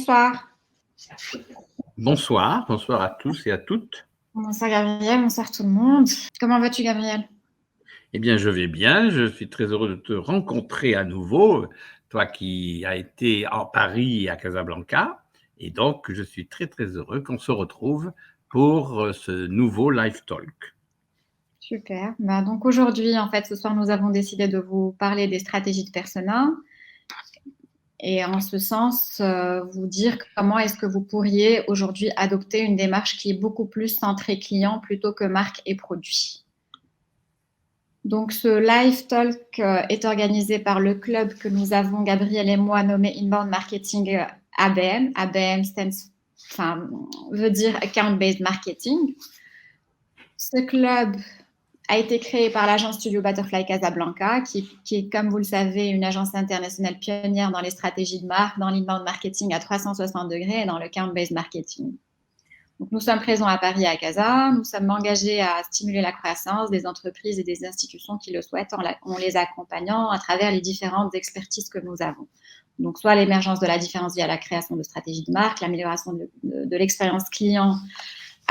Bonsoir. Bonsoir, bonsoir à tous et à toutes. Bonsoir Gabriel, bonsoir tout le monde. Comment vas-tu Gabriel? Eh bien, je vais bien, je suis très heureux de te rencontrer à nouveau, toi qui as été à Paris et à Casablanca. Et donc, je suis très très heureux qu'on se retrouve pour ce nouveau Live Talk. Super. Donc aujourd'hui, en fait, ce soir, nous avons décidé de vous parler des stratégies de persona. Et en ce sens, vous dire comment est-ce que vous pourriez aujourd'hui adopter une démarche qui est beaucoup plus centrée client plutôt que marque et produit. Donc, ce live talk est organisé par le club que nous avons, Gabriel et moi, nommé Inbound Marketing ABM. ABM veut dire Account Based Marketing. Ce club a été créé par l'agence Studio Butterfly Casablanca, qui est, comme vous le savez, une agence internationale pionnière dans les stratégies de marque, dans l'inbound marketing à 360 degrés et dans le account-based marketing. Donc, nous sommes présents à Paris et à Casa. Nous sommes engagés à stimuler la croissance des entreprises et des institutions qui le souhaitent en les accompagnant à travers les différentes expertises que nous avons. Donc, soit l'émergence de la différence via la création de stratégies de marque, l'amélioration de l'expérience client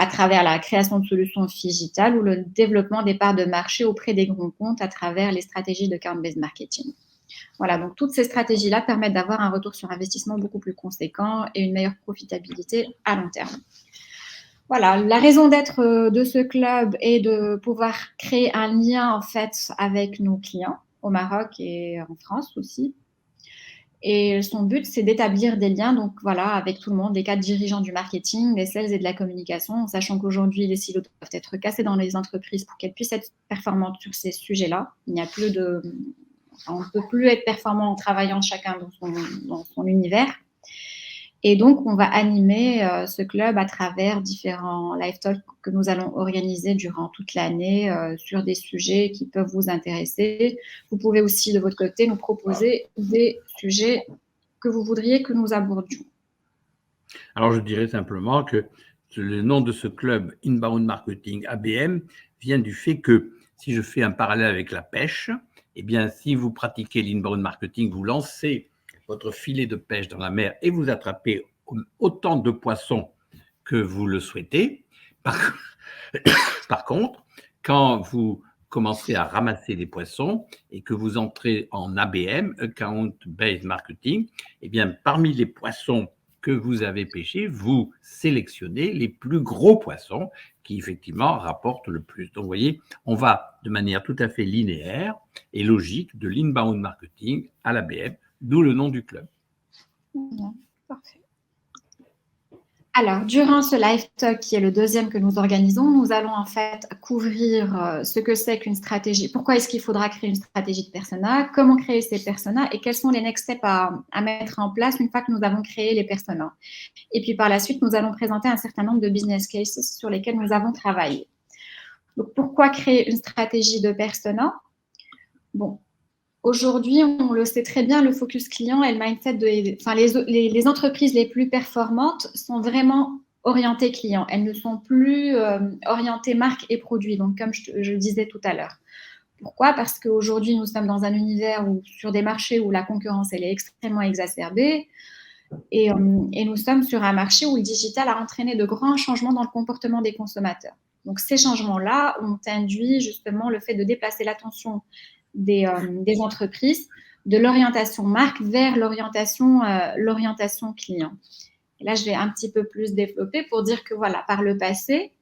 à travers la création de solutions digitales ou le développement des parts de marché auprès des grands comptes à travers les stratégies de account-based marketing. Voilà, donc toutes ces stratégies-là permettent d'avoir un retour sur investissement beaucoup plus conséquent et une meilleure profitabilité à long terme. Voilà, la raison d'être de ce club est de pouvoir créer un lien en fait avec nos clients au Maroc et en France aussi. Et son but, c'est d'établir des liens, donc voilà, avec tout le monde, les cadres dirigeants du marketing, des sales et de la communication, sachant qu'aujourd'hui, les silos doivent être cassés dans les entreprises pour qu'elles puissent être performantes sur ces sujets-là. On ne peut plus être performant en travaillant chacun dans son univers. Et donc, on va animer ce club à travers différents live talks que nous allons organiser durant toute l'année sur des sujets qui peuvent vous intéresser. Vous pouvez aussi, de votre côté, nous proposer des sujets que vous voudriez que nous abordions. Alors, je dirais simplement que le nom de ce club Inbound Marketing ABM vient du fait que, si je fais un parallèle avec la pêche, eh bien, si vous pratiquez l'inbound marketing, vous lancez votre filet de pêche dans la mer et vous attrapez autant de poissons que vous le souhaitez. Par contre, quand vous commencez à ramasser des poissons et que vous entrez en ABM, Account Based Marketing, eh bien, parmi les poissons que vous avez pêchés, vous sélectionnez les plus gros poissons qui, effectivement, rapportent le plus. Donc, vous voyez, on va de manière tout à fait linéaire et logique de l'inbound marketing à l'ABM, d'où le nom du club. Parfait. Alors, durant ce live talk, qui est le deuxième que nous organisons, nous allons en fait couvrir ce que c'est qu'une stratégie, pourquoi est-ce qu'il faudra créer une stratégie de persona, comment créer ces personas et quels sont les next steps à mettre en place une fois que nous avons créé les personas. Et puis par la suite, nous allons présenter un certain nombre de business cases sur lesquels nous avons travaillé. Donc, pourquoi créer une stratégie de persona? Bon, aujourd'hui, on le sait très bien, le focus client et le mindset les entreprises les plus performantes sont vraiment orientées client. Elles ne sont plus orientées marque et produit, donc comme je le disais tout à l'heure. Pourquoi? Parce qu'aujourd'hui, nous sommes dans un univers sur des marchés où la concurrence elle est extrêmement exacerbée et nous sommes sur un marché où le digital a entraîné de grands changements dans le comportement des consommateurs. Donc ces changements-là ont induit justement le fait de déplacer l'attention des entreprises de l'orientation marque vers l'orientation client. Et là, je vais un petit peu plus développer pour dire que voilà, par le passé,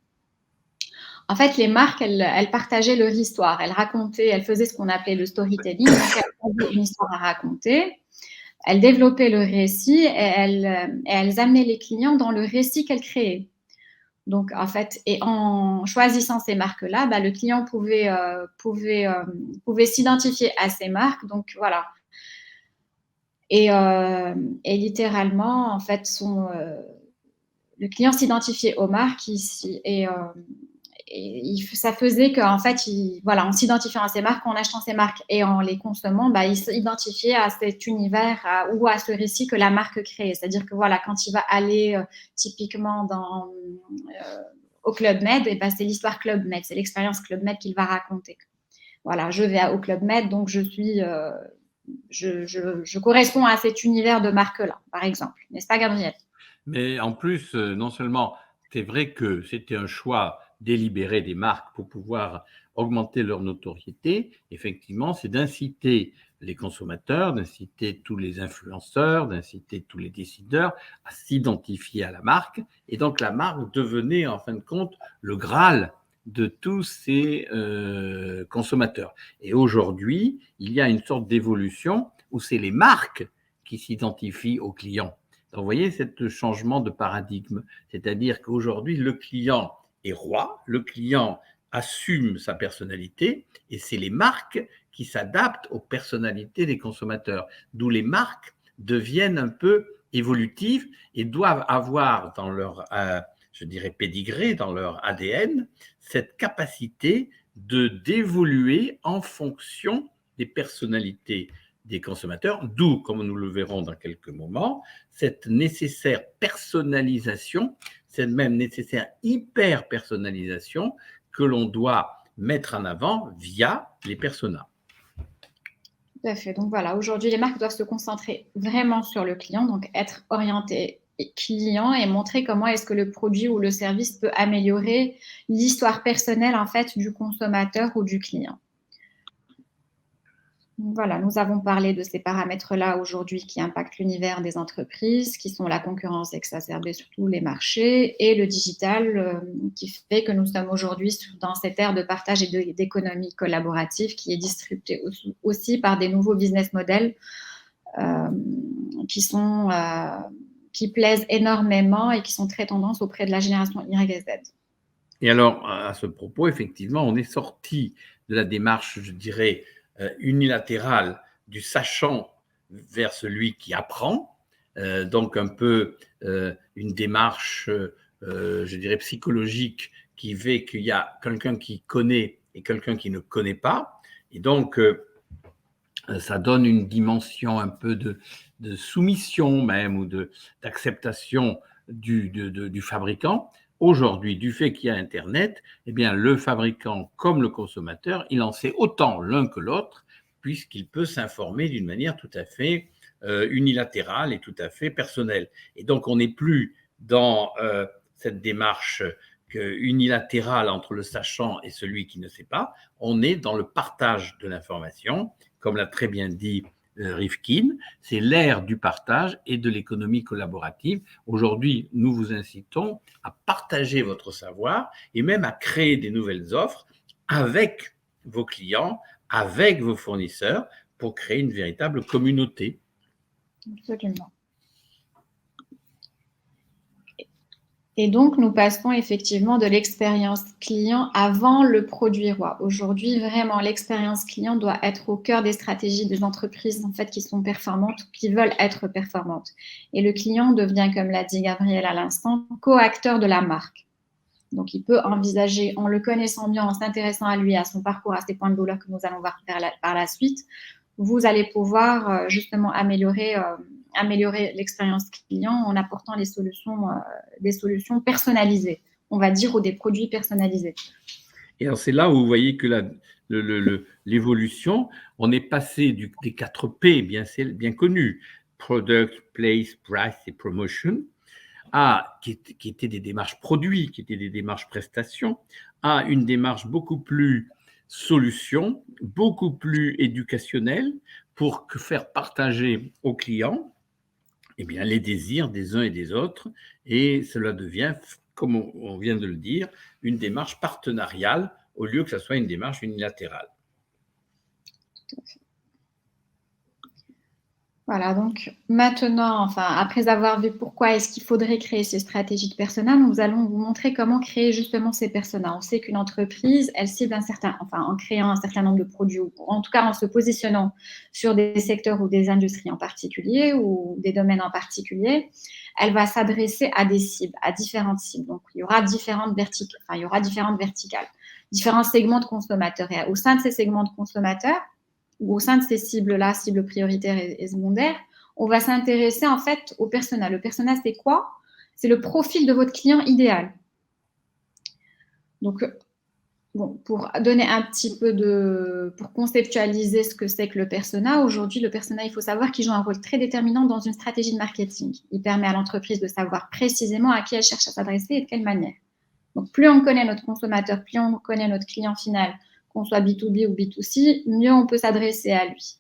en fait, les marques, elles partageaient leur histoire. Elles faisaient ce qu'on appelait le storytelling. Donc, elles avaient une histoire à raconter. Elles développaient le récit et elles amenaient les clients dans le récit qu'elles créaient. Donc, en fait, et en choisissant ces marques-là, le client pouvait s'identifier à ces marques. Donc, voilà. Et littéralement, en fait, le client s'identifiait aux marques ça faisait qu'en fait, en s'identifiant à ces marques, en achetant ces marques et en les consommant, il s'identifiait à cet univers ou à ce récit que la marque crée. C'est-à-dire que voilà, quand il va aller typiquement au Club Med, c'est l'histoire Club Med, c'est l'expérience Club Med qu'il va raconter. Voilà, je vais au Club Med, donc je suis je corresponds à cet univers de marque-là, par exemple. N'est-ce pas, Gabriel? Mais en plus, non seulement c'est vrai que c'était un choix délibéré des marques pour pouvoir augmenter leur notoriété, effectivement, c'est d'inciter les consommateurs, d'inciter tous les influenceurs, d'inciter tous les décideurs à s'identifier à la marque. Et donc, la marque devenait, en fin de compte, le Graal de tous ces consommateurs. Et aujourd'hui, il y a une sorte d'évolution où c'est les marques qui s'identifient aux clients. Donc, vous voyez ce changement de paradigme, c'est-à-dire qu'aujourd'hui, le client est roi, le client assume sa personnalité et c'est les marques qui s'adaptent aux personnalités des consommateurs, d'où les marques deviennent un peu évolutives et doivent avoir dans leur, je dirais, pédigré, dans leur ADN, cette capacité d'évoluer en fonction des personnalités des consommateurs, d'où, comme nous le verrons dans quelques moments, cette nécessaire personnalisation, cette même nécessaire hyper-personnalisation que l'on doit mettre en avant via les personas. Tout à fait. Donc voilà, aujourd'hui, les marques doivent se concentrer vraiment sur le client, donc être orientées client et montrer comment est-ce que le produit ou le service peut améliorer l'histoire personnelle en fait du consommateur ou du client. Voilà, nous avons parlé de ces paramètres-là aujourd'hui qui impactent l'univers des entreprises, qui sont la concurrence exacerbée sur tous les marchés et le digital qui fait que nous sommes aujourd'hui dans cette ère de partage et d'économie collaborative qui est disruptée aussi par des nouveaux business models qui plaisent énormément et qui sont très tendance auprès de la génération Y et Z. Et alors, à ce propos, effectivement, on est sorti de la démarche, je dirais, unilatérale du sachant vers celui qui apprend, donc un peu une démarche, je dirais, psychologique qui fait qu'il y a quelqu'un qui connaît et quelqu'un qui ne connaît pas. Et donc, ça donne une dimension un peu de soumission même ou d'acceptation du fabricant. Aujourd'hui, du fait qu'il y a Internet, eh bien, le fabricant comme le consommateur, il en sait autant l'un que l'autre, puisqu'il peut s'informer d'une manière tout à fait unilatérale et tout à fait personnelle. Et donc, on n'est plus dans cette démarche unilatérale entre le sachant et celui qui ne sait pas, on est dans le partage de l'information, comme l'a très bien dit Rifkin, c'est l'ère du partage et de l'économie collaborative. Aujourd'hui, nous vous incitons à partager votre savoir et même à créer des nouvelles offres avec vos clients, avec vos fournisseurs, pour créer une véritable communauté. Absolument. Et donc, nous passons effectivement de l'expérience client avant le produit roi. Aujourd'hui, vraiment, l'expérience client doit être au cœur des stratégies des entreprises en fait, qui sont performantes, qui veulent être performantes. Et le client devient, comme l'a dit Gabriel à l'instant, co-acteur de la marque. Donc, il peut envisager, en le connaissant bien, en s'intéressant à lui, à son parcours, à ses points de douleur que nous allons voir par la suite, vous allez pouvoir justement améliorer l'expérience client en apportant des solutions personnalisées, on va dire, ou des produits personnalisés. Et alors, c'est là où vous voyez que l'évolution, on est passé des 4 P, bien connus, Product, Place, Price et Promotion, qui étaient des démarches produits, qui étaient des démarches prestations, à une démarche beaucoup plus solution, beaucoup plus éducationnelle pour faire partager aux clients eh bien, les désirs des uns et des autres. Et cela devient, comme on vient de le dire, une démarche partenariale au lieu que ce soit une démarche unilatérale. Tout à fait. Voilà, donc maintenant, enfin, après avoir vu pourquoi est-ce qu'il faudrait créer ces stratégies de persona, nous allons vous montrer comment créer justement ces personas. On sait qu'une entreprise, elle cible en créant un certain nombre de produits, ou en tout cas en se positionnant sur des secteurs ou des industries en particulier ou des domaines en particulier, elle va s'adresser à des cibles, à différentes cibles. Donc, il y aura différentes verticales, différents segments de consommateurs. Et au sein de ces segments de consommateurs, ou au sein de ces cibles-là, cibles prioritaires et secondaires, on va s'intéresser en fait au persona. Le persona, c'est quoi? C'est le profil de votre client idéal. Donc, Bon, pour donner un petit peu pour conceptualiser ce que c'est que le persona, aujourd'hui, le persona, il faut savoir qu'il joue un rôle très déterminant dans une stratégie de marketing. Il permet à l'entreprise de savoir précisément à qui elle cherche à s'adresser et de quelle manière. Donc, plus on connaît notre consommateur, plus on connaît notre client final, qu'on soit B2B ou B2C, mieux on peut s'adresser à lui.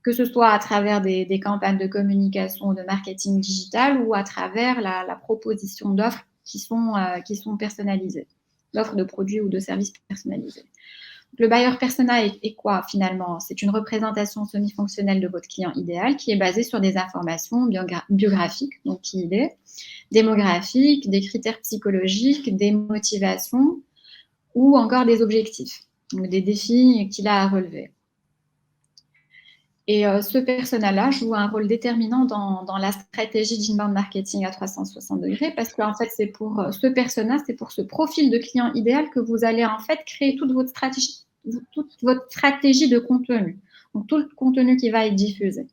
Que ce soit à travers des campagnes de communication ou de marketing digital ou à travers la proposition d'offres qui sont personnalisées, l'offre de produits ou de services personnalisés. Le buyer persona est quoi finalement? C'est une représentation semi-fonctionnelle de votre client idéal qui est basée sur des informations biographiques, donc qui il est, démographiques, des critères psychologiques, des motivations ou encore des objectifs, donc des défis qu'il a à relever. Et ce persona-là joue un rôle déterminant dans la stratégie d'inbound marketing à 360 degrés parce qu'en fait, c'est pour ce persona, c'est pour ce profil de client idéal que vous allez en fait créer toute votre stratégie de contenu. Donc, tout le contenu qui va être diffusé.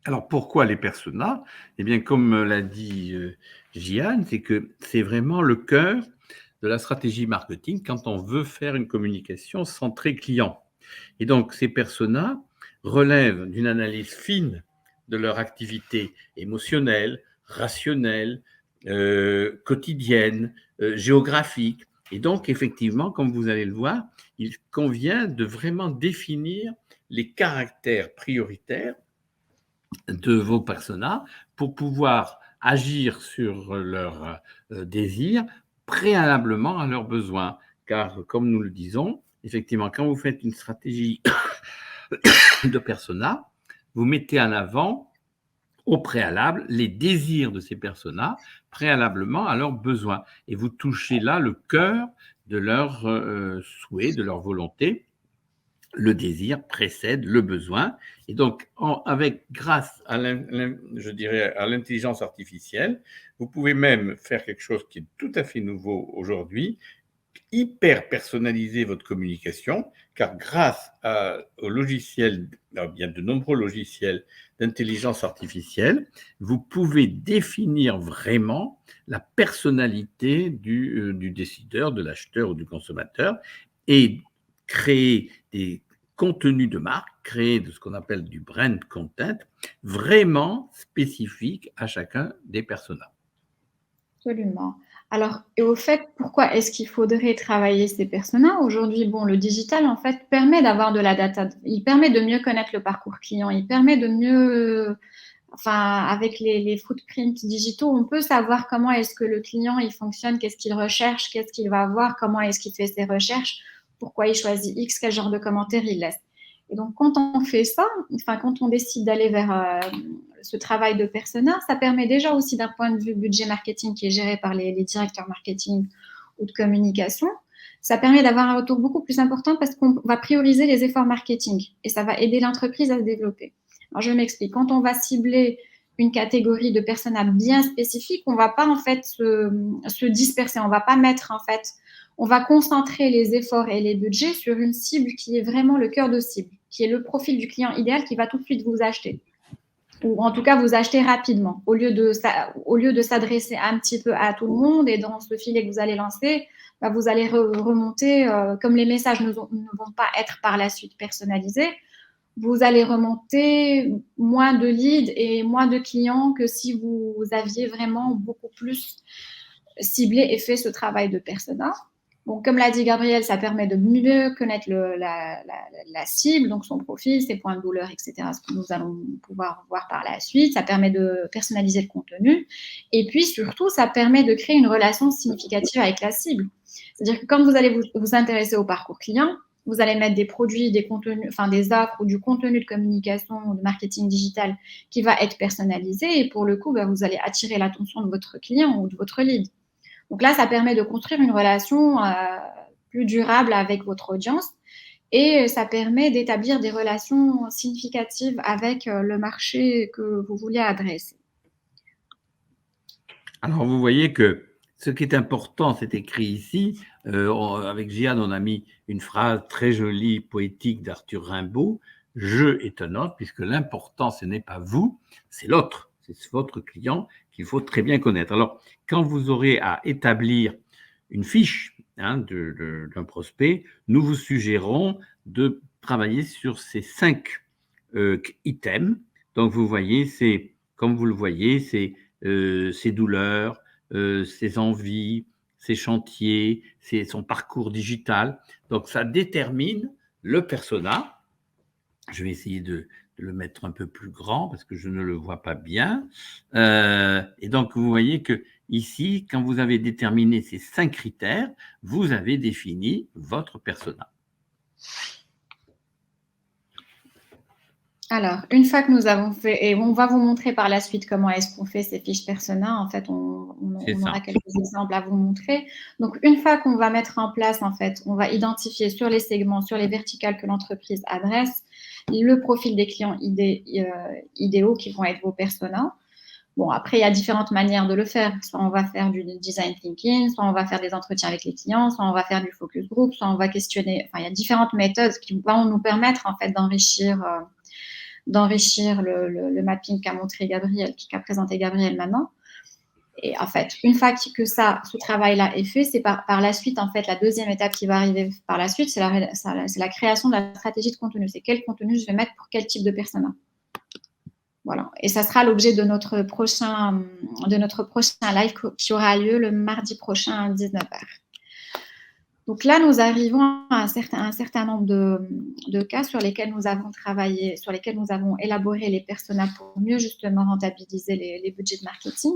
Alors, pourquoi les personas? Eh bien, comme l'a dit Jian, c'est que c'est vraiment le cœur de la stratégie marketing quand on veut faire une communication centrée client. Et donc, ces personas relèvent d'une analyse fine de leur activité émotionnelle, rationnelle, quotidienne, géographique. Et donc, effectivement, comme vous allez le voir, il convient de vraiment définir les caractères prioritaires de vos personas pour pouvoir agir sur leurs désirs préalablement à leurs besoins. Car, comme nous le disons, effectivement, quand vous faites une stratégie de persona, vous mettez en avant au préalable les désirs de ces personas préalablement à leurs besoins. Et vous touchez là le cœur de leurs souhaits, de leur volonté. Le désir précède le besoin. Et donc, grâce à l'intelligence artificielle, vous pouvez même faire quelque chose qui est tout à fait nouveau aujourd'hui, hyper personnaliser votre communication, car grâce au logiciel, bien de nombreux logiciels d'intelligence artificielle, vous pouvez définir vraiment la personnalité du décideur, de l'acheteur ou du consommateur et créer des contenus de marque, créer de ce qu'on appelle du brand content, vraiment spécifique à chacun des personas. Absolument. Alors, et au fait, pourquoi est-ce qu'il faudrait travailler ces personas? Aujourd'hui, bon, le digital, en fait, permet d'avoir de la data. Il permet de mieux connaître le parcours client. Il permet de mieux, enfin, avec les footprints digitaux, on peut savoir comment est-ce que le client, il fonctionne, qu'est-ce qu'il recherche, qu'est-ce qu'il va voir, comment est-ce qu'il fait ses recherches, pourquoi il choisit X, quel genre de commentaires il laisse. Et donc, quand on fait ça, enfin, quand on décide d'aller vers ce travail de persona, ça permet déjà aussi d'un point de vue budget marketing qui est géré par les directeurs marketing ou de communication, ça permet d'avoir un retour beaucoup plus important parce qu'on va prioriser les efforts marketing et ça va aider l'entreprise à se développer. Alors, je m'explique. Quand on va cibler une catégorie de personas bien spécifique, on ne va pas en fait se disperser. On ne va pas mettre en fait, on va concentrer les efforts et les budgets sur une cible qui est vraiment le cœur de cible, qui est le profil du client idéal qui va tout de suite vous acheter. Ou en tout cas vous acheter rapidement, au lieu de s'adresser un petit peu à tout le monde et dans ce filet que vous allez lancer, bah, vous allez remonter, comme les messages ne vont pas être par la suite personnalisés, vous allez remonter moins de leads et moins de clients que si vous aviez vraiment beaucoup plus ciblé et fait ce travail de persona. Bon, comme l'a dit Gabriel, ça permet de mieux connaître la cible, donc son profil, ses points de douleur, etc., ce que nous allons pouvoir voir par la suite. Ça permet de personnaliser le contenu. Et puis, surtout, ça permet de créer une relation significative avec la cible. C'est-à-dire que quand vous allez vous intéresser au parcours client, vous allez mettre des produits, des contenus, enfin des offres ou du contenu de communication ou de marketing digital qui va être personnalisé. Et pour le coup, bah, vous allez attirer l'attention de votre client ou de votre lead. Donc là, ça permet de construire une relation plus durable avec votre audience et ça permet d'établir des relations significatives avec le marché que vous voulez adresser. Alors, vous voyez que ce qui est important, c'est écrit ici. Avec Gian, on a mis une phrase très jolie, poétique d'Arthur Rimbaud. Je est un autre, puisque l'important, ce n'est pas vous, c'est l'autre. c'est votre client qu'il faut très bien connaître. Alors, quand vous aurez à établir une fiche d'un prospect, nous vous suggérons de travailler sur ces 5 items. Donc, vous voyez, comme vous le voyez, c'est ses douleurs, ses envies, ses chantiers, son parcours digital. Donc, ça détermine le persona. Je vais essayer de le mettre un peu plus grand parce que je ne le vois pas bien. Et donc, vous voyez que ici, quand vous avez déterminé ces 5 critères, vous avez défini votre persona. Alors, une fois que nous avons fait, et on va vous montrer par la suite comment est-ce qu'on fait ces fiches persona. En fait, on aura quelques exemples à vous montrer. Donc, une fois qu'on va mettre en place, en fait, on va identifier sur les segments, sur les verticales que l'entreprise adresse, le profil des clients idéaux qui vont être vos personas. Bon, après, il y a différentes manières de le faire. Soit on va faire du design thinking, soit on va faire des entretiens avec les clients, soit on va faire du focus group, soit on va questionner. Enfin, il y a différentes méthodes qui vont nous permettre, en fait, d'enrichir le mapping qu'a montré Gabriel, qu'a présenté Gabriel maintenant. Et en fait, une fois que ce travail-là est fait, c'est par la suite, en fait, la deuxième étape qui va arriver par la suite, c'est la création de la stratégie de contenu. C'est quel contenu je vais mettre pour quel type de persona. Voilà. Et ça sera l'objet de notre prochain live qui aura lieu le mardi prochain à 19h. Donc là, nous arrivons à un certain nombre de cas sur lesquels nous avons travaillé, sur lesquels nous avons élaboré les personas pour mieux justement rentabiliser les budgets de marketing.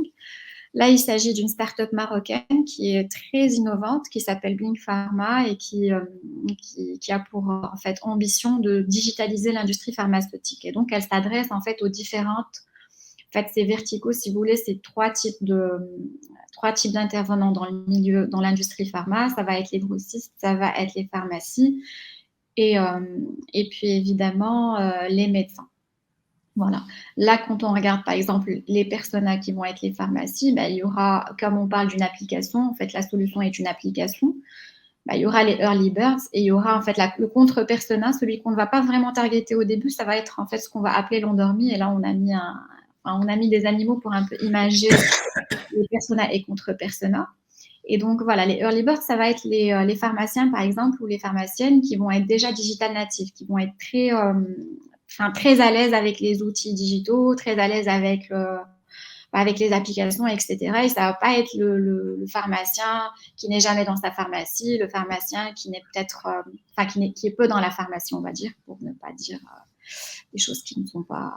Là, il s'agit d'une start-up marocaine qui est très innovante, qui s'appelle Blink Pharma et qui a pour en fait ambition de digitaliser l'industrie pharmaceutique. Et donc, elle s'adresse en fait aux différentes. En fait, ces verticaux, si vous voulez, c'est trois types d'intervenants dans le milieu, dans l'industrie pharma. Ça va être les grossistes, ça va être les pharmacies et puis évidemment les médecins. Voilà. Là, quand on regarde par exemple les personas qui vont être les pharmacies, il y aura, comme on parle d'une application, en fait, la solution est une application. Il y aura les early birds et il y aura en fait le contre-persona, celui qu'on ne va pas vraiment targeter au début, ça va être en fait ce qu'on va appeler l'endormi. Et là, on a mis des animaux pour un peu imager les personas et contre-persona. Et donc, voilà, les early birds, ça va être les pharmaciens, par exemple, ou les pharmaciennes qui vont être déjà digital natifs, qui vont être très à l'aise avec les outils digitaux, très à l'aise avec les applications, etc. Et ça ne va pas être le pharmacien qui n'est jamais dans sa pharmacie, le pharmacien qui n'est peut-être, qui est peu dans la pharmacie, on va dire, pour ne pas dire des choses qui ne sont pas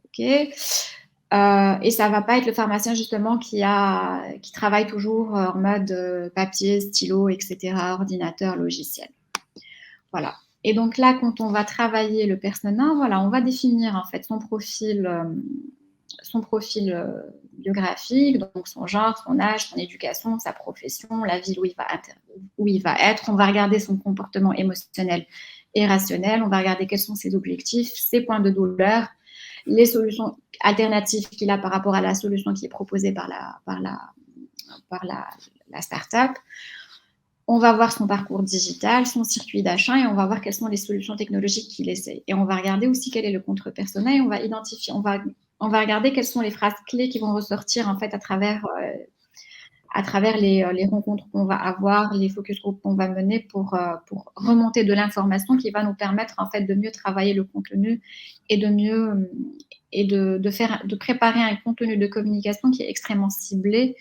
OK. Et ça ne va pas être le pharmacien justement qui travaille toujours en mode papier, stylo, etc., ordinateur, logiciel. Voilà. Et donc là, quand on va travailler le persona, voilà, on va définir en fait son profil biographique, donc son genre, son âge, son éducation, sa profession, la ville où il va être. On va regarder son comportement émotionnel et rationnel. On va regarder quels sont ses objectifs, ses points de douleur, les solutions alternatives qu'il a par rapport à la solution qui est proposée par la start-up. On va voir son parcours digital, son circuit d'achat et on va voir quelles sont les solutions technologiques qu'il essaye. Et on va regarder aussi quel est le contre-persona et on va identifier, on va regarder quelles sont les phrases clés qui vont ressortir en fait à travers les rencontres qu'on va avoir, les focus group qu'on va mener pour remonter de l'information qui va nous permettre en fait de mieux travailler le contenu et de préparer un contenu de communication qui est extrêmement ciblé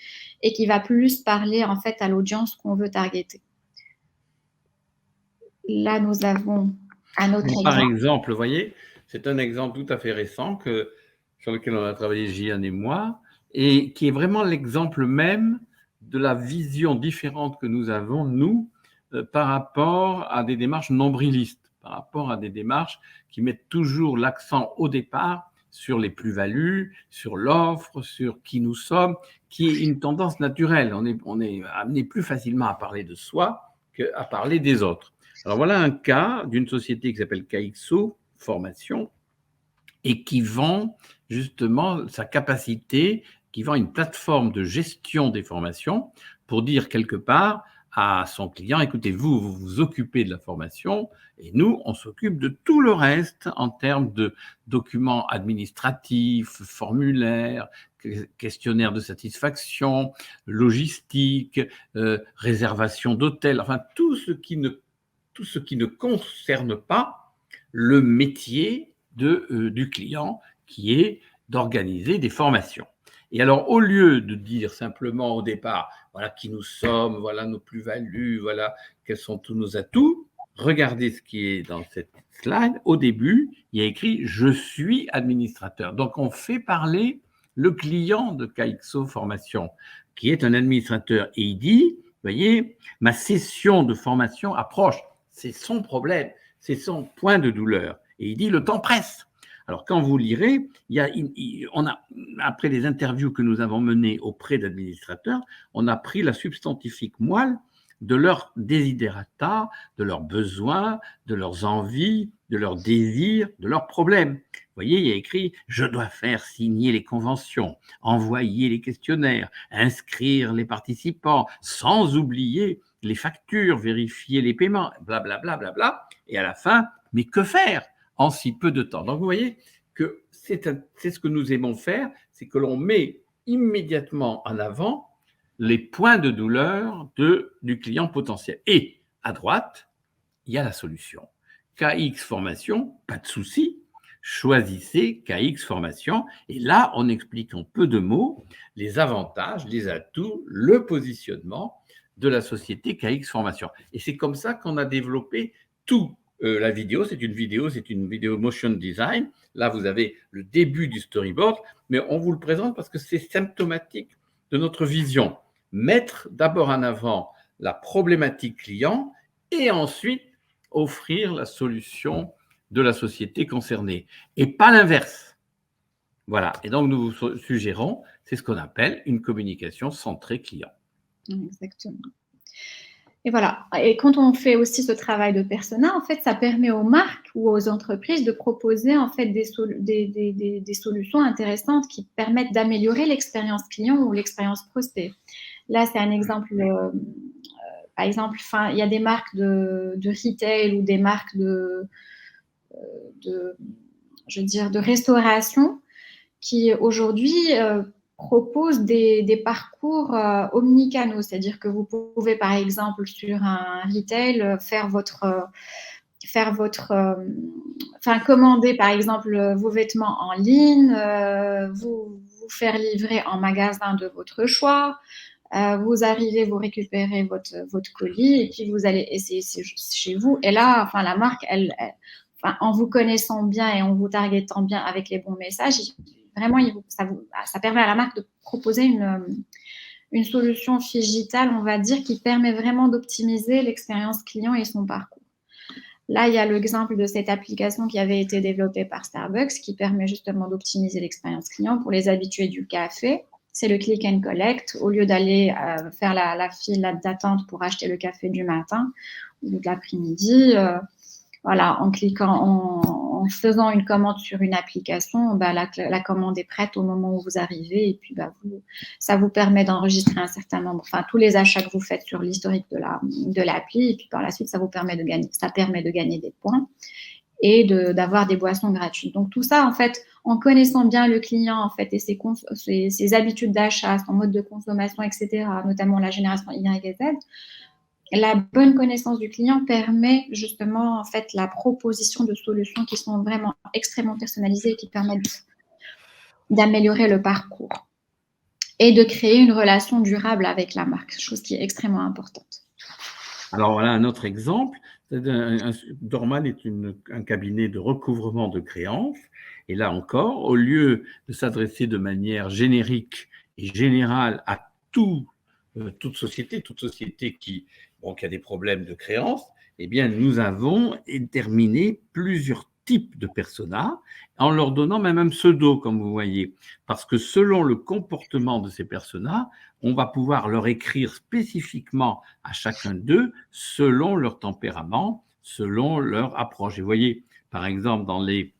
et qui va plus parler en fait à l'audience qu'on veut targeter. Là, nous avons un autre exemple. Par exemple, vous voyez, c'est un exemple tout à fait récent sur lequel on a travaillé Gian et moi, et qui est vraiment l'exemple même de la vision différente que nous avons, nous, par rapport à des démarches nombrilistes, par rapport à des démarches qui mettent toujours l'accent au départ sur les plus-values, sur l'offre, sur qui nous sommes, qui est une tendance naturelle. On est amené plus facilement à parler de soi qu'à parler des autres. Alors voilà un cas d'une société qui s'appelle KXO Formation et qui vend justement sa capacité, qui vend une plateforme de gestion des formations pour dire quelque part à son client, écoutez, vous vous occupez de la formation et nous, on s'occupe de tout le reste en termes de documents administratifs, formulaires, questionnaire de satisfaction, logistique, réservation d'hôtel, enfin tout ce qui ne concerne pas le métier du client qui est d'organiser des formations. Et alors, au lieu de dire simplement au départ, voilà qui nous sommes, voilà nos plus-values, voilà quels sont tous nos atouts, regardez ce qui est dans cette slide. Au début, il y a écrit « Je suis administrateur ». Donc, on fait parler le client de KXO Formation, qui est un administrateur, et il dit, vous voyez, ma session de formation approche, c'est son problème, c'est son point de douleur. Et il dit, le temps presse. Alors, quand vous lirez, après les interviews que nous avons menées auprès d'administrateurs, on a pris la substantifique moelle de leurs desiderata, de leurs besoins, de leurs envies, de leurs désirs, de leurs problèmes. Vous voyez, il y a écrit « Je dois faire signer les conventions, envoyer les questionnaires, inscrire les participants, sans oublier les factures, vérifier les paiements, blablabla, bla, bla, bla. Et à la fin, mais que faire en si peu de temps ?» Donc, vous voyez que c'est ce que nous aimons faire, c'est que l'on met immédiatement en avant les points de douleur du client potentiel. Et à droite, il y a la solution. KX Formation, pas de souci, choisissez KX Formation. Et là, on explique en peu de mots les avantages, les atouts, le positionnement de la société KX Formation. Et c'est comme ça qu'on a développé tout. La vidéo, c'est une vidéo motion design. Là, vous avez le début du storyboard, mais on vous le présente parce que c'est symptomatique de notre vision. Mettre d'abord en avant la problématique client et ensuite offrir la solution de la société concernée et pas l'inverse. Voilà. Et donc, nous vous suggérons, c'est ce qu'on appelle une communication centrée client. Exactement. Et voilà. Et quand on fait aussi ce travail de persona, en fait, ça permet aux marques ou aux entreprises de proposer en fait des solutions intéressantes qui permettent d'améliorer l'expérience client ou l'expérience prospect. Là, c'est un exemple. Par exemple, il y a des marques de retail ou des marques de restauration qui aujourd'hui proposent des parcours omnicanaux, c'est-à-dire que vous pouvez, par exemple, sur un retail, commander, par exemple, vos vêtements en ligne, vous faire livrer en magasin de votre choix. Vous arrivez, vous récupérez votre colis et puis vous allez essayer chez vous. Et là, la marque, en vous connaissant bien et en vous targetant bien avec les bons messages, vraiment, ça permet à la marque de proposer une solution digitale, on va dire, qui permet vraiment d'optimiser l'expérience client et son parcours. Là, il y a l'exemple de cette application qui avait été développée par Starbucks qui permet justement d'optimiser l'expérience client pour les habitués du café. C'est le click and collect. Au lieu d'aller faire la file d'attente pour acheter le café du matin ou de l'après-midi, voilà, en faisant une commande sur une application, la commande est prête au moment où vous arrivez et puis ça vous permet d'enregistrer un certain nombre, tous les achats que vous faites sur l'historique de l'appli et puis par la suite, ça permet de gagner des points et d'avoir des boissons gratuites. Donc tout ça, en fait, en connaissant bien le client en fait et ses habitudes d'achat, son mode de consommation, etc., notamment la génération Y et Z, la bonne connaissance du client permet justement en fait la proposition de solutions qui sont vraiment extrêmement personnalisées et qui permettent d'améliorer le parcours et de créer une relation durable avec la marque, chose qui est extrêmement importante. Alors voilà un autre exemple. Dorman est un cabinet de recouvrement de créances. Et là encore, au lieu de s'adresser de manière générique et générale à toute société qui a des problèmes de créances, eh bien, nous avons déterminé plusieurs types de personas en leur donnant même un pseudo, comme vous voyez. Parce que selon le comportement de ces personas, on va pouvoir leur écrire spécifiquement à chacun d'eux selon leur tempérament, selon leur approche. Et vous voyez, par exemple, dans les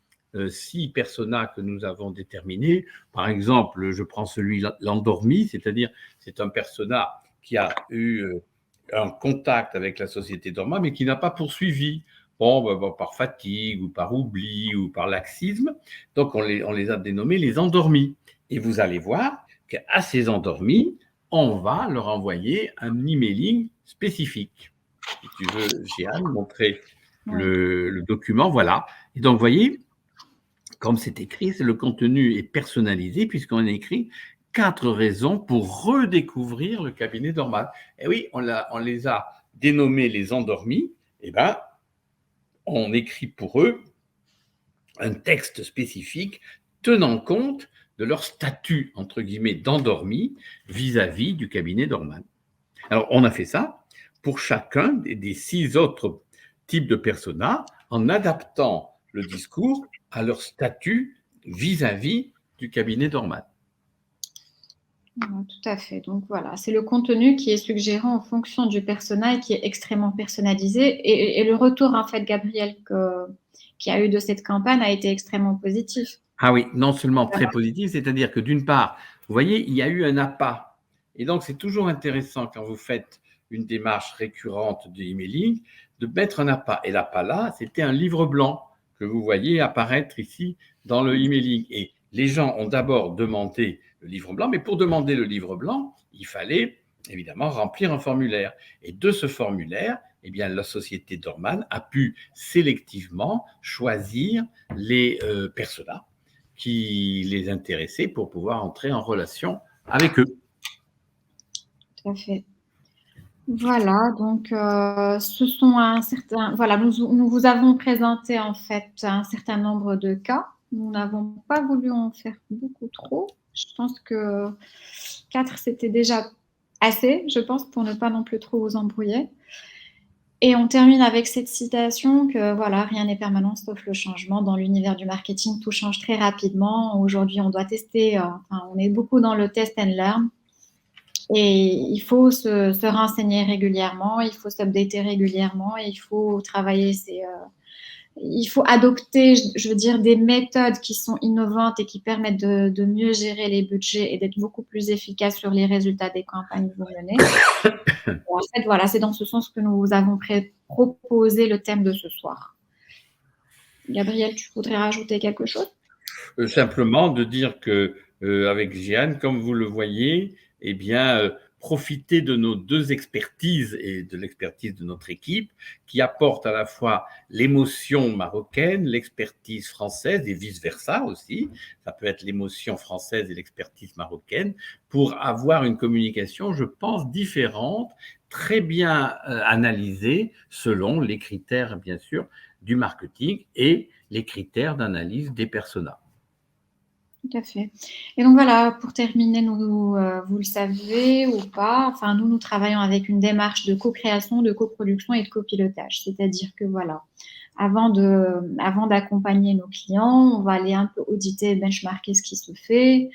6 personas que nous avons déterminés, par exemple, je prends celui l'endormi, c'est-à-dire c'est un persona qui a eu en contact avec la société Dorma, mais qui n'a pas poursuivi. Bon, par fatigue ou par oubli ou par laxisme. Donc, on les a dénommés les endormis. Et vous allez voir qu'à ces endormis, on va leur envoyer un emailing spécifique. Si tu veux, Jeanne, montrer le document, voilà. Et donc, vous voyez, comme c'est écrit, le contenu est personnalisé puisqu'on a écrit 4 raisons pour redécouvrir le cabinet Dorman. Et oui, on les a dénommés les endormis. Eh bien, on écrit pour eux un texte spécifique tenant compte de leur statut, entre guillemets, d'endormi vis-à-vis du cabinet Dorman. Alors, on a fait ça pour chacun des 6 autres types de personas en adaptant le discours à leur statut vis-à-vis du cabinet Dorman. Tout à fait. Donc voilà, c'est le contenu qui est suggéré en fonction du persona et qui est extrêmement personnalisé. Et le retour, en fait, Gabriel, qu'il y a eu de cette campagne a été extrêmement positif. Ah oui, non seulement très positif, c'est-à-dire que d'une part, vous voyez, il y a eu un appât. Et donc, c'est toujours intéressant quand vous faites une démarche récurrente de emailing de mettre un appât. Et l'appât là, c'était un livre blanc que vous voyez apparaître ici dans le emailing. Et les gens ont d'abord demandé le livre blanc, mais pour demander le livre blanc, il fallait évidemment remplir un formulaire. Et de ce formulaire, eh bien, la société Dorman a pu sélectivement choisir les personas qui les intéressaient pour pouvoir entrer en relation avec eux. Tout à fait. Voilà, donc ce sont un certain. Voilà, nous vous avons présenté en fait un certain nombre de cas. Nous n'avons pas voulu en faire beaucoup trop. Je pense que 4, c'était déjà assez, je pense, pour ne pas non plus trop vous embrouiller. Et on termine avec cette citation que voilà, rien n'est permanent sauf le changement. Dans l'univers du marketing, tout change très rapidement. Aujourd'hui, on doit tester, on est beaucoup dans le test and learn. Et il faut se renseigner régulièrement, il faut s'updater régulièrement, et il faut travailler il faut adopter, je veux dire, des méthodes qui sont innovantes et qui permettent de mieux gérer les budgets et d'être beaucoup plus efficace sur les résultats des campagnes que vous menez. En fait, voilà, c'est dans ce sens que nous vous avons proposé le thème de ce soir. Gabriel, tu voudrais rajouter quelque chose? Simplement de dire que avec Jeanne, comme vous le voyez, eh bien, profiter de nos 2 expertises et de l'expertise de notre équipe qui apporte à la fois l'émotion marocaine, l'expertise française et vice-versa aussi. Ça peut être l'émotion française et l'expertise marocaine pour avoir une communication, je pense, différente, très bien analysée selon les critères, bien sûr, du marketing et les critères d'analyse des personas. Tout à fait. Et donc voilà, pour terminer, vous le savez ou pas, enfin nous travaillons avec une démarche de co-création, de coproduction et de copilotage. C'est-à-dire que voilà, avant d'accompagner nos clients, on va aller un peu auditer, benchmarker ce qui se fait.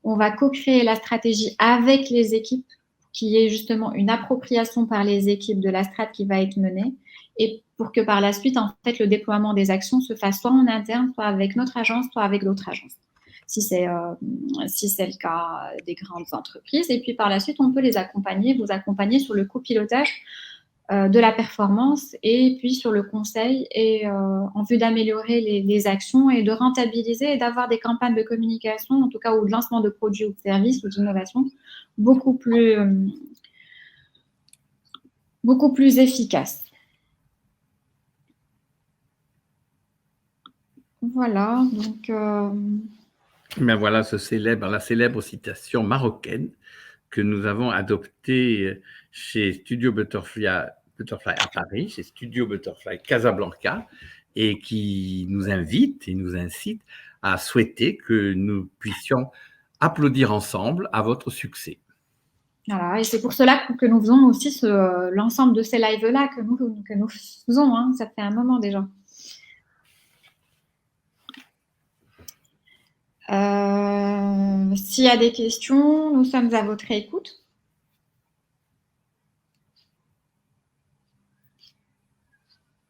On va co-créer la stratégie avec les équipes, qui est justement une appropriation par les équipes de la strat qui va être menée, et pour que par la suite, en fait, le déploiement des actions se fasse soit en interne, soit avec notre agence, soit avec d'autres agences. Si c'est le cas des grandes entreprises. Et puis par la suite, on peut vous accompagner sur le copilotage de la performance et puis sur le conseil et en vue d'améliorer les actions et de rentabiliser et d'avoir des campagnes de communication, en tout cas, ou de lancement de produits ou de services ou d'innovation beaucoup plus efficaces. Voilà, donc Ben voilà la célèbre citation marocaine que nous avons adoptée chez Studio Butterfly à Paris, chez Studio Butterfly Casablanca, et qui nous invite et nous incite à souhaiter que nous puissions applaudir ensemble à votre succès. Voilà, et c'est pour cela que nous faisons aussi l'ensemble de ces lives-là que nous faisons, hein, ça fait un moment déjà. S'il y a des questions, nous sommes à votre écoute.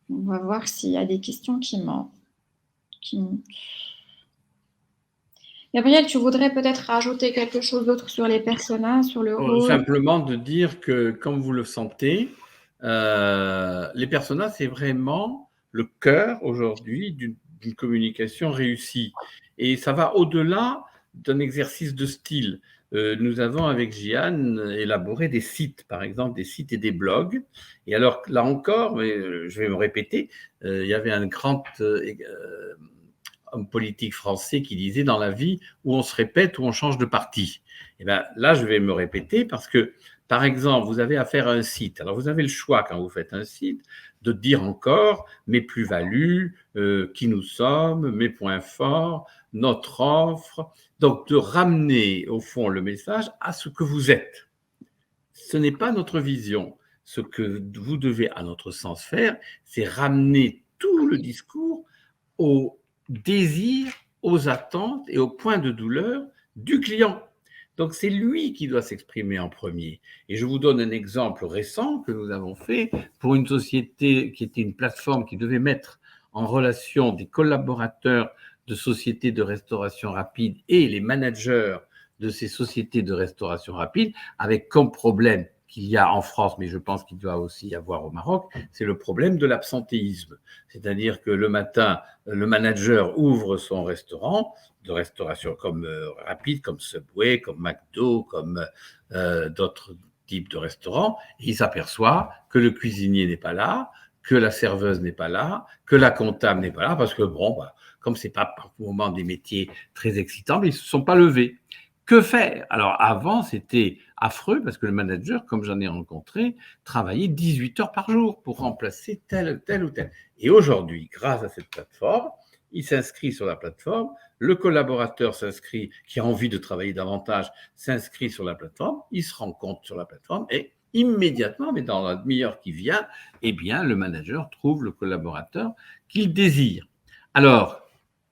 On va voir s'il y a des questions qui montent. Gabriel, tu voudrais peut-être rajouter quelque chose d'autre sur les personas, sur le rôle? Simplement de dire que, comme vous le sentez, les personas, c'est vraiment le cœur aujourd'hui d'une communication réussie. Et ça va au-delà d'un exercice de style. Nous avons, avec Jeanne, élaboré des sites, par exemple, des sites et des blogs. Et alors, là encore, mais je vais me répéter, il y avait un grand homme politique français qui disait, dans la vie, où on se répète, où on change de parti. Et bien là, je vais me répéter parce que, par exemple, vous avez affaire à un site. Alors, vous avez le choix, quand vous faites un site, de dire encore mes plus-values, qui nous sommes, mes points forts, notre offre. Donc, de ramener, au fond, le message à ce que vous êtes. Ce n'est pas notre vision. Ce que vous devez, à notre sens, faire, c'est ramener tout le discours aux désirs, aux attentes et aux points de douleur du client. Donc, c'est lui qui doit s'exprimer en premier. Et je vous donne un exemple récent que nous avons fait pour une société qui était une plateforme qui devait mettre en relation des collaborateurs de sociétés de restauration rapide et les managers de ces sociétés de restauration rapide, avec comme problème qu'il y a en France, mais je pense qu'il doit aussi y avoir au Maroc, c'est le problème de l'absentéisme. C'est-à-dire que le matin, le manager ouvre son restaurant de restauration comme rapide, comme Subway, comme McDo, comme d'autres types de restaurants, et il s'aperçoit que le cuisinier n'est pas là, que la serveuse n'est pas là, que la comptable n'est pas là, parce que bon, bah, comme c'est pas par moment des métiers très excitants, mais ils ne se sont pas levés. Que faire? Alors avant, c'était affreux parce que le manager, comme j'en ai rencontré, travaillait 18 heures par jour pour remplacer tel ou tel. Et aujourd'hui, grâce à cette plateforme, il s'inscrit sur la plateforme, le collaborateur s'inscrit, qui a envie de travailler davantage, s'inscrit sur la plateforme, il se rend compte sur la plateforme et immédiatement, mais dans la demi-heure qui vient, eh bien, le manager trouve le collaborateur qu'il désire. Alors,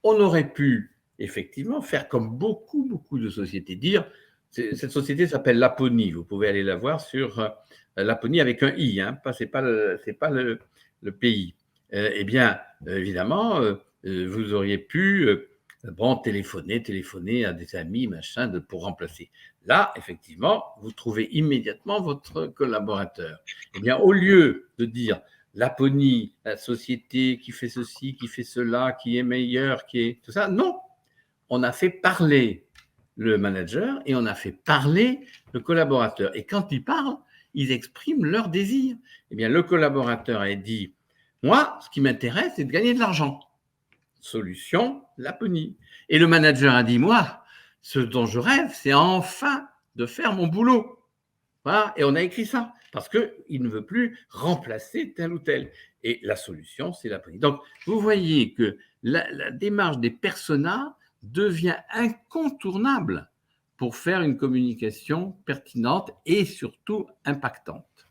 on aurait pu effectivement faire comme beaucoup de sociétés, dire, cette société s'appelle Laponie, vous pouvez aller la voir sur Laponie avec un i, hein, c'est pas le pays. Eh bien, évidemment, vous auriez pu téléphoner à des amis, machin, pour remplacer. Là, effectivement, vous trouvez immédiatement votre collaborateur. Eh bien, au lieu de dire Laponie, la société qui fait ceci, qui fait cela, qui est meilleure, qui est tout ça, non, on a fait parler le manager et on a fait parler le collaborateur. Et quand ils parlent, ils expriment leurs désirs. Eh bien, le collaborateur a dit, moi, ce qui m'intéresse, c'est de gagner de l'argent. Solution, Laponie. Et le manager a dit, moi, ce dont je rêve, c'est enfin de faire mon boulot. Voilà, et on a écrit ça, parce qu'il ne veut plus remplacer tel ou tel. Et la solution, c'est Laponie. Donc, vous voyez que la démarche des personas devient incontournable pour faire une communication pertinente et surtout impactante.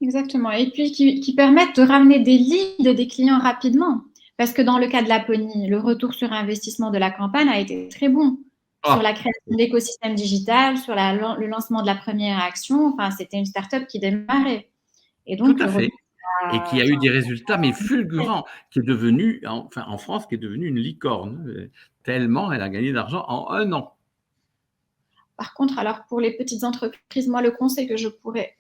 Exactement. Et puis qui permettent de ramener des leads des clients rapidement. Parce que dans le cas de Laponie, le retour sur investissement de la campagne a été très bon. Sur la création de l'écosystème digital, sur le lancement de la première action, enfin, c'était une start-up qui démarrait. Et donc, tout à fait. Et qui a eu des résultats, mais fulgurants, qui est devenue, enfin en France, qui est devenue une licorne, tellement elle a gagné d'argent en 1 an. Par contre, alors pour les petites entreprises, moi, le conseil que je pourrais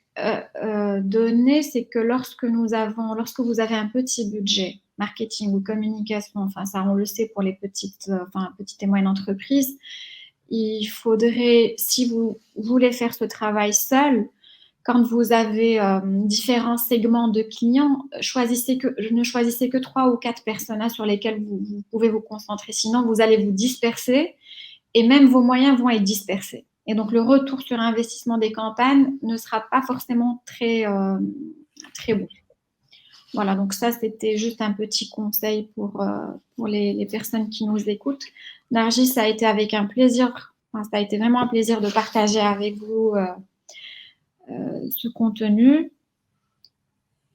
donner, c'est que lorsque vous avez un petit budget marketing ou communication, enfin ça on le sait pour les petites et moyennes entreprises, il faudrait, si vous voulez faire ce travail seul, quand vous avez différents segments de clients, ne choisissez que 3 ou 4 personas sur lesquels vous pouvez vous concentrer. Sinon, vous allez vous disperser et même vos moyens vont être dispersés. Et donc, le retour sur investissement des campagnes ne sera pas forcément très bon. Voilà, donc ça, c'était juste un petit conseil pour les personnes qui nous écoutent. Nargis, ça a été avec un plaisir, ça a été vraiment un plaisir de partager avec vous ce contenu.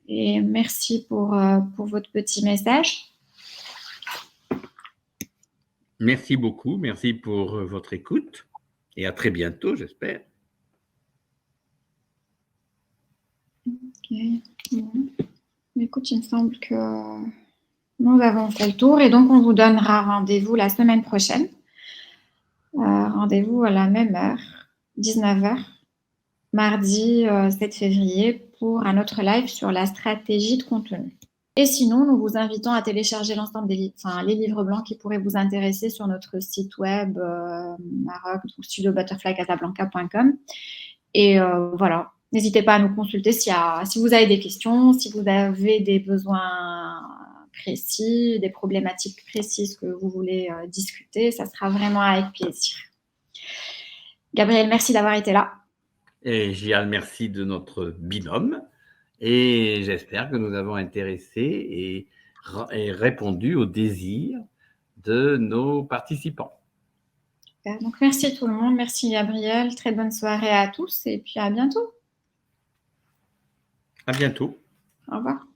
Et merci pour votre petit message. Merci beaucoup, merci pour votre écoute et à très bientôt, j'espère. Ok. Bon. Écoute, il me semble que nous avons fait le tour et donc on vous donnera rendez-vous la semaine prochaine Rendez-vous à la même heure, 19h, mardi 7 février, pour un autre live sur la stratégie de contenu. Et sinon, nous vous invitons à télécharger l'ensemble des les livres blancs qui pourraient vous intéresser sur notre site web Maroc, studiobutterflycasablanca.com. Et voilà, n'hésitez pas à nous consulter si vous avez des questions, si vous avez des besoins précis, des problématiques précises que vous voulez discuter, ça sera vraiment avec plaisir. Gabriel, merci d'avoir été là. Et Gial, merci de notre binôme. Et j'espère que nous avons intéressé et répondu aux désirs de nos participants. Donc, merci à tout le monde. Merci Gabriel. Très bonne soirée à tous et puis à bientôt. À bientôt. Au revoir.